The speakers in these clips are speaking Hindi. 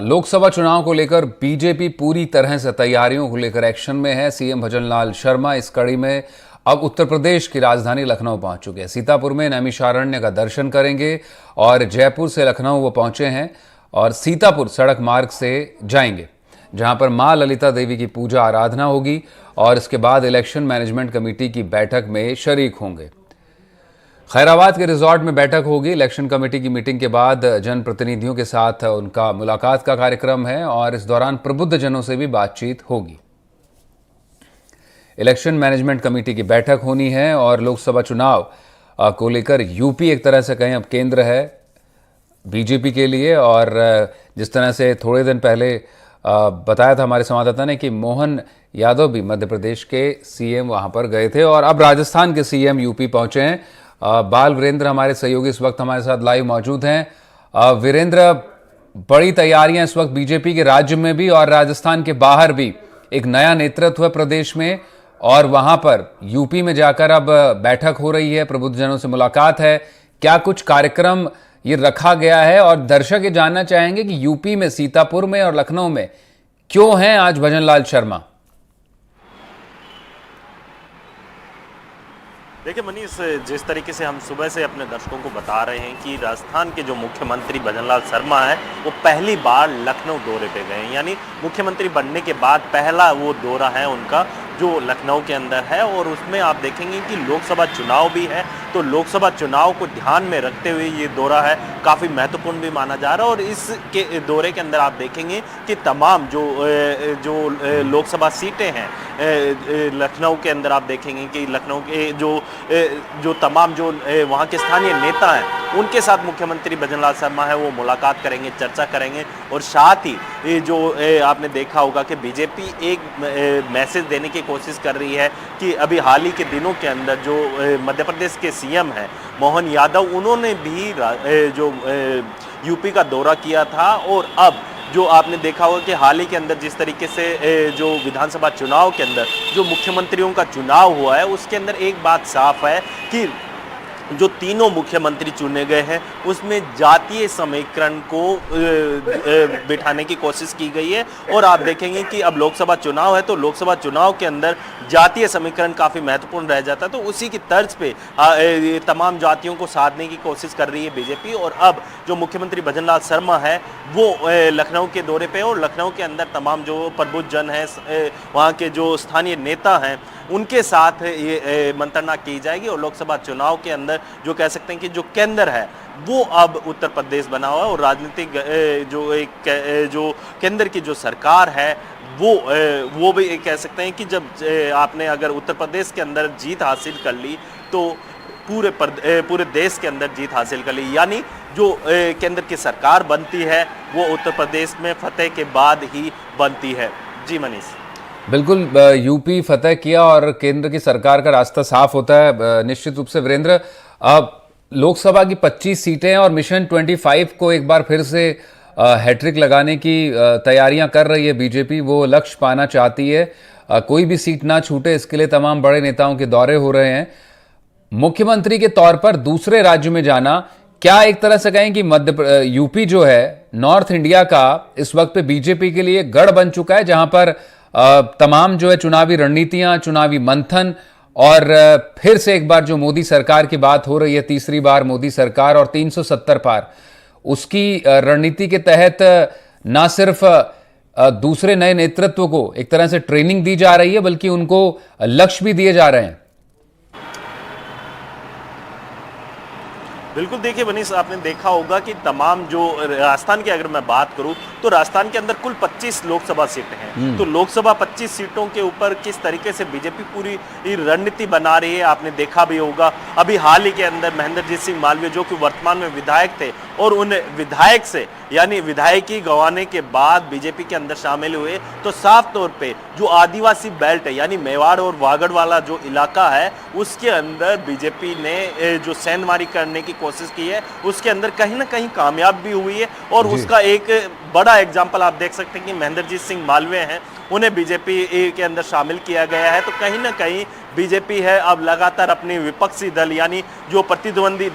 लोकसभा चुनाव को लेकर बीजेपी पूरी तरह से तैयारियों को लेकर एक्शन में है। सीएम भजनलाल शर्मा इस कड़ी में अब उत्तर प्रदेश की राजधानी लखनऊ पहुंच चुके हैं। सीतापुर में नैमिषारण्य का दर्शन करेंगे और जयपुर से लखनऊ वो पहुंचे हैं और सीतापुर सड़क मार्ग से जाएंगे, जहां पर मां ललिता देवी की पूजा आराधना होगी और इसके बाद इलेक्शन मैनेजमेंट कमेटी की बैठक में शरीक होंगे। खैराबाद के रिजॉर्ट में बैठक होगी। इलेक्शन कमेटी की मीटिंग के बाद जनप्रतिनिधियों के साथ उनका मुलाकात का कार्यक्रम है और इस दौरान प्रबुद्ध जनों से भी बातचीत होगी। इलेक्शन मैनेजमेंट कमेटी की बैठक होनी है और लोकसभा चुनाव को लेकर यूपी एक तरह से कहें अब केंद्र है बीजेपी के लिए। और जिस तरह से थोड़े दिन पहले बताया था हमारे संवाददाता ने कि मोहन यादव भी मध्य प्रदेश के सीएम वहां पर गए थे और अब राजस्थान के सीएम यूपी पहुंचे हैं। बाल वीरेंद्र हमारे सहयोगी इस वक्त हमारे साथ लाइव मौजूद हैं। वीरेंद्र, बड़ी तैयारियां इस वक्त बीजेपी के राज्य में भी और राजस्थान के बाहर भी। एक नया नेतृत्व है प्रदेश में और वहां पर यूपी में जाकर अब बैठक हो रही है, प्रबुद्धजनों से मुलाकात है। क्या कुछ कार्यक्रम ये रखा गया है? और दर्शक ये जानना चाहेंगे कि यूपी में सीतापुर में और लखनऊ में क्यों हैं आज भजनलाल शर्मा? देखिए मनीष, जिस तरीके से हम सुबह से अपने दर्शकों को बता रहे हैं कि राजस्थान के जो मुख्यमंत्री भजनलाल शर्मा है वो पहली बार लखनऊ दौरे पे गए हैं। यानी मुख्यमंत्री बनने के बाद पहला वो दौरा है उनका जो लखनऊ के अंदर है। और उसमें आप देखेंगे कि लोकसभा चुनाव भी है, तो लोकसभा चुनाव को ध्यान में रखते हुए ये दौरा है काफ़ी महत्वपूर्ण भी माना जा रहा है। और इसके दौरे के अंदर आप देखेंगे कि तमाम जो लोकसभा सीटें हैं लखनऊ के अंदर, आप देखेंगे कि लखनऊ के जो तमाम जो वहाँ के स्थानीय नेता हैं उनके साथ मुख्यमंत्री भजनलाल शर्मा है वो मुलाकात करेंगे, चर्चा करेंगे। और साथ ही ये जो आपने देखा होगा कि बीजेपी एक मैसेज देने की कोशिश कर रही है कि अभी हाल ही के दिनों के अंदर जो मध्य प्रदेश के सीएम हैं मोहन यादव, उन्होंने भी जो यूपी का दौरा किया था। और अब जो आपने देखा होगा कि हाल ही के अंदर जिस तरीके से जो विधानसभा चुनाव के अंदर जो मुख्यमंत्रियों का चुनाव हुआ है उसके अंदर एक बात साफ है कि जो तीनों मुख्यमंत्री चुने गए हैं उसमें जातीय समीकरण को बिठाने की कोशिश की गई है। और आप देखेंगे कि अब लोकसभा चुनाव है तो लोकसभा चुनाव के अंदर जातीय समीकरण काफ़ी महत्वपूर्ण रह जाता है, तो उसी की तर्ज पे तमाम जातियों को साधने की कोशिश कर रही है बीजेपी। और अब जो मुख्यमंत्री भजनलाल शर्मा है वो लखनऊ के दौरे पे और लखनऊ के अंदर तमाम जो प्रबुद्ध जन हैं वहाँ के जो स्थानीय नेता हैं उनके साथ ये मंत्रणा की जाएगी। और लोकसभा चुनाव के अंदर जो कह सकते हैं कि जो केंद्र है वो अब उत्तर प्रदेश बना हुआ है और राजनीतिक जो केंद्र की जो सरकार है वो भी कह सकते हैं कि जब आपने अगर उत्तर प्रदेश के अंदर जीत हासिल कर ली तो पूरे देश के अंदर जीत हासिल कर ली। यानी जो केंद्र की सरकार बनती है वो उत्तर प्रदेश में फतेह के बाद ही बनती है। जी मनीष, बिल्कुल, यूपी फतेह किया और केंद्र की सरकार का रास्ता साफ होता है। निश्चित रूप से वीरेंद्र, अब लोकसभा की 25 सीटें और मिशन 25 को एक बार फिर से हैट्रिक लगाने की तैयारियां कर रही है बीजेपी। वो लक्ष्य पाना चाहती है, कोई भी सीट ना छूटे, इसके लिए तमाम बड़े नेताओं के दौरे हो रहे हैं। मुख्यमंत्री के तौर पर दूसरे राज्य में जाना, क्या एक तरह से कहें कि यूपी जो है नॉर्थ इंडिया का इस वक्त पे बीजेपी के लिए गढ़ बन चुका है, जहां पर तमाम जो है चुनावी रणनीतियां, चुनावी मंथन और फिर से एक बार जो मोदी सरकार की बात हो रही है, तीसरी बार मोदी सरकार और 370 पार, उसकी रणनीति के तहत ना सिर्फ दूसरे नए नेतृत्व को एक तरह से ट्रेनिंग दी जा रही है बल्कि उनको लक्ष्य भी दिए जा रहे हैं। बिल्कुल, देखिए मनीष, आपने देखा होगा कि तमाम जो राजस्थान की अगर मैं बात करूं तो राजस्थान के अंदर कुल 25 लोकसभा सीटें हैं। तो लोकसभा 25 सीटों के ऊपर किस तरीके से बीजेपी पूरी रणनीति बना रही है आपने देखा भी होगा। अभी हाल ही के अंदर महेंद्रजीत सिंह मालवीय जो कि वर्तमान में विधायक थे और उन विधायक से यानी विधायकी गंवाने के बाद बीजेपी के अंदर शामिल हुए, तो साफ तौर पे जो आदिवासी बेल्ट है यानी मेवाड़ और वागड़ वाला जो इलाका है उसके अंदर बीजेपी ने जो सेंधमारी करने की कोशिश की है उसके अंदर कहीं ना कहीं कामयाब भी हुई है। और उसका एक बड़ा एग्जाम्पल आप देख सकते हैं कि महेंद्रजीत सिंह मालवीय हैं, उन्हें बीजेपी के अंदर शामिल किया गया है। तो कहीं ना कहीं बीजेपी है अब लगातार अपनी विपक्षी दल यानी जो प्रतिद्वंदी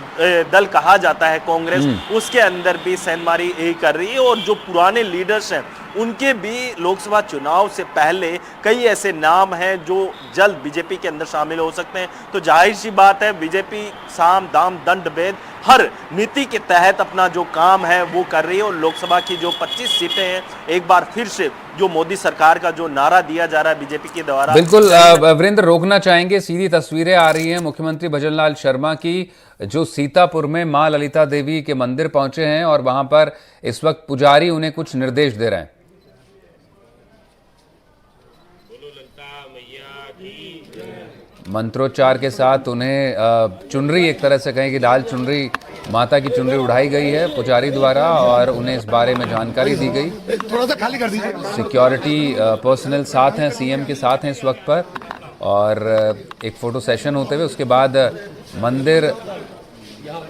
दल कहा जाता है कांग्रेस, उसके अंदर भी सेंधमारी यही कर रही है। और जो पुराने लीडर्स हैं उनके भी लोकसभा चुनाव से पहले कई ऐसे नाम हैं जो जल्द बीजेपी के अंदर शामिल हो सकते हैं। तो जाहिर सी बात है बीजेपी साम दाम दंड भेद हर नीति के तहत अपना जो काम है वो कर रही है। और लोकसभा की जो 25 सीटें हैं, एक बार फिर से जो मोदी सरकार का जो नारा दिया जा रहा है बीजेपी के द्वारा, बिल्कुल वीरेंद्र, रोकना चाहेंगे, सीधी तस्वीरें आ रही हैं मुख्यमंत्री भजनलाल शर्मा की, जो सीतापुर में मां ललिता देवी के मंदिर पहुंचे हैं और वहां पर इस वक्त पुजारी उन्हें कुछ निर्देश दे रहे हैं। मंत्रोच्चार के साथ उन्हें चुनरी, एक तरह से कहें कि लाल चुनरी, माता की चुनरी उड़ाई गई है पुजारी द्वारा और उन्हें इस बारे में जानकारी दी गई। थोड़ा सा खाली कर दीजिए। सिक्योरिटी पर्सनल साथ हैं, सीएम के साथ हैं इस वक्त पर, और एक फ़ोटो सेशन होते हुए उसके बाद मंदिर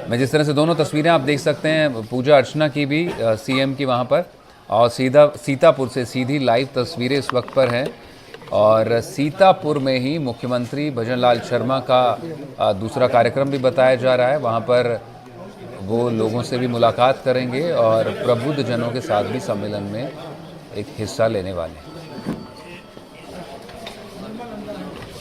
में जिस तरह से दोनों तस्वीरें आप देख सकते हैं, पूजा अर्चना की भी सीएम की वहाँ पर, और सीतापुर से सीधी लाइव तस्वीरें इस वक्त पर हैं। और सीतापुर में ही मुख्यमंत्री भजनलाल शर्मा का दूसरा कार्यक्रम भी बताया जा रहा है। वहाँ पर वो लोगों से भी मुलाकात करेंगे और प्रबुद्ध जनों के साथ भी सम्मेलन में एक हिस्सा लेने वाले हैं।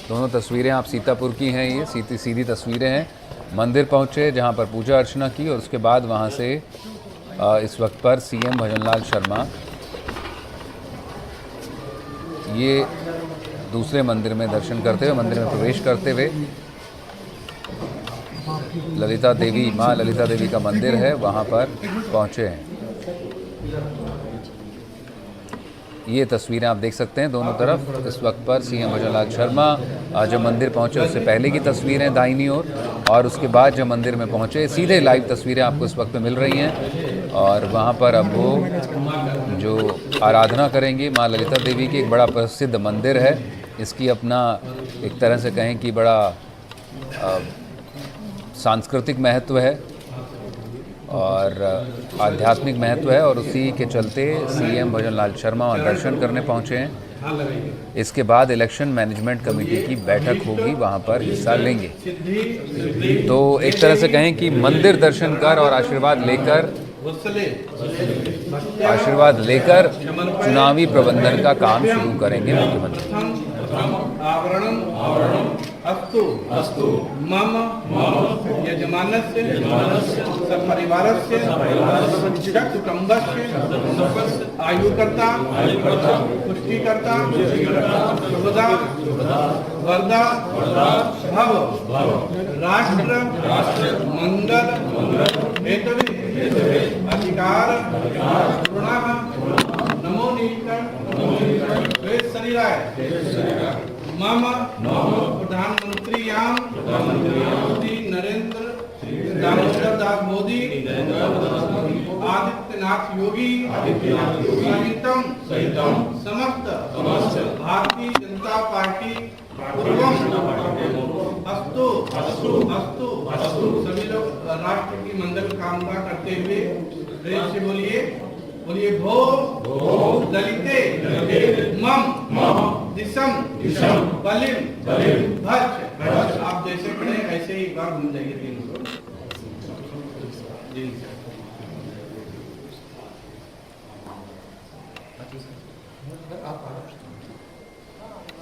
दोनों तस्वीरें आप सीतापुर की हैं, ये सीधी तस्वीरें हैं। मंदिर पहुँचे जहाँ पर पूजा अर्चना की और उसके बाद वहाँ से इस वक्त पर सीएम भजनलाल शर्मा ये दूसरे मंदिर में दर्शन करते हुए, मंदिर में प्रवेश करते हुए, ललिता देवी, माँ ललिता देवी का मंदिर है वहाँ पर पहुँचे हैं। ये तस्वीरें आप देख सकते हैं दोनों तरफ इस वक्त पर सीएम भजनलाल शर्मा जब मंदिर पहुँचे उससे पहले की तस्वीरें दाहिनी ओर, और उसके बाद जब मंदिर में पहुँचे सीधे लाइव तस्वीरें आपको इस वक्त मिल रही हैं। और वहाँ पर अब वो जो आराधना करेंगे माँ ललिता देवी की, एक बड़ा प्रसिद्ध मंदिर है, इसकी अपना एक तरह से कहें कि बड़ा सांस्कृतिक महत्व है और आध्यात्मिक महत्व है, और उसी के चलते सीएम भजनलाल शर्मा वहाँ दर्शन करने पहुँचे हैं। इसके बाद इलेक्शन मैनेजमेंट कमेटी की बैठक होगी, वहाँ पर हिस्सा लेंगे। तो एक तरह से कहें कि मंदिर दर्शन कर और आशीर्वाद लेकर चुनावी प्रबंधन का काम शुरू करेंगे मुख्यमंत्री। अस्तु अस्तु मम यजमानस्य सपरिवारस्य कुटुम्बस्य आयुकर्ता पुष्टिकर्ता शुभदा वरदा भव राष्ट्र मंगल हेतवे अधिकार गुणाः नमो नीत शरीराय मम प्रधानमंत्रीयां श्री नरेंद्र दामोदर दास मोदी आदित्यनाथ योगी सहितम समस्त भारतीय जनता पार्टी अस्तु अस्तु अस्तु अस्तु। सभी लोग राष्ट्र की मंगल कामना करते हुए प्रेम से बोलिए भो दलिते मम दिशम बलिम भज। आप जैसे खड़े ऐसे ही बार घूम जाइए तीन को।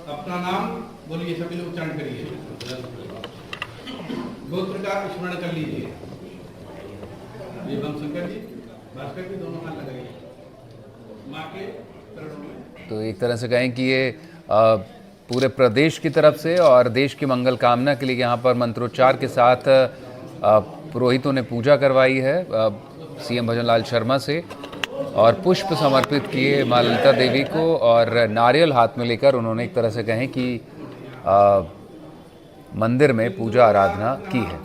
अपना नाम बोलिए, सभी लोग उच्चारण करिए, गोत्र का स्मरण कर लीजिए। ये शंकर जी भास्कर जी दोनों हाथ लगाइए माँ के चरणों में। तो एक तरह से कहें कि ये पूरे प्रदेश की तरफ से और देश की मंगल कामना के लिए यहाँ पर मंत्रोच्चार के साथ पुरोहितों ने पूजा करवाई है सीएम भजनलाल शर्मा से, और पुष्प समर्पित किए माँ ललिता देवी को, और नारियल हाथ में लेकर उन्होंने एक तरह से कहें कि मंदिर में पूजा आराधना की है।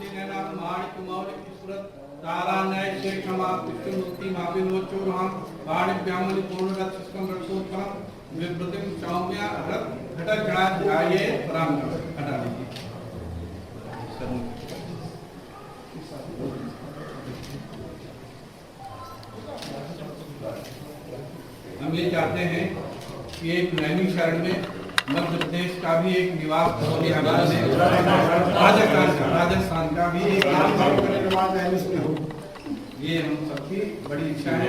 हम ये चाहते हैं कि एक नैमिष शरण में मध्य प्रदेश का भी एक निवास भवन यहाँ बनने, राजस्थान का भी एक ये हम सबकी बड़ी इच्छा है।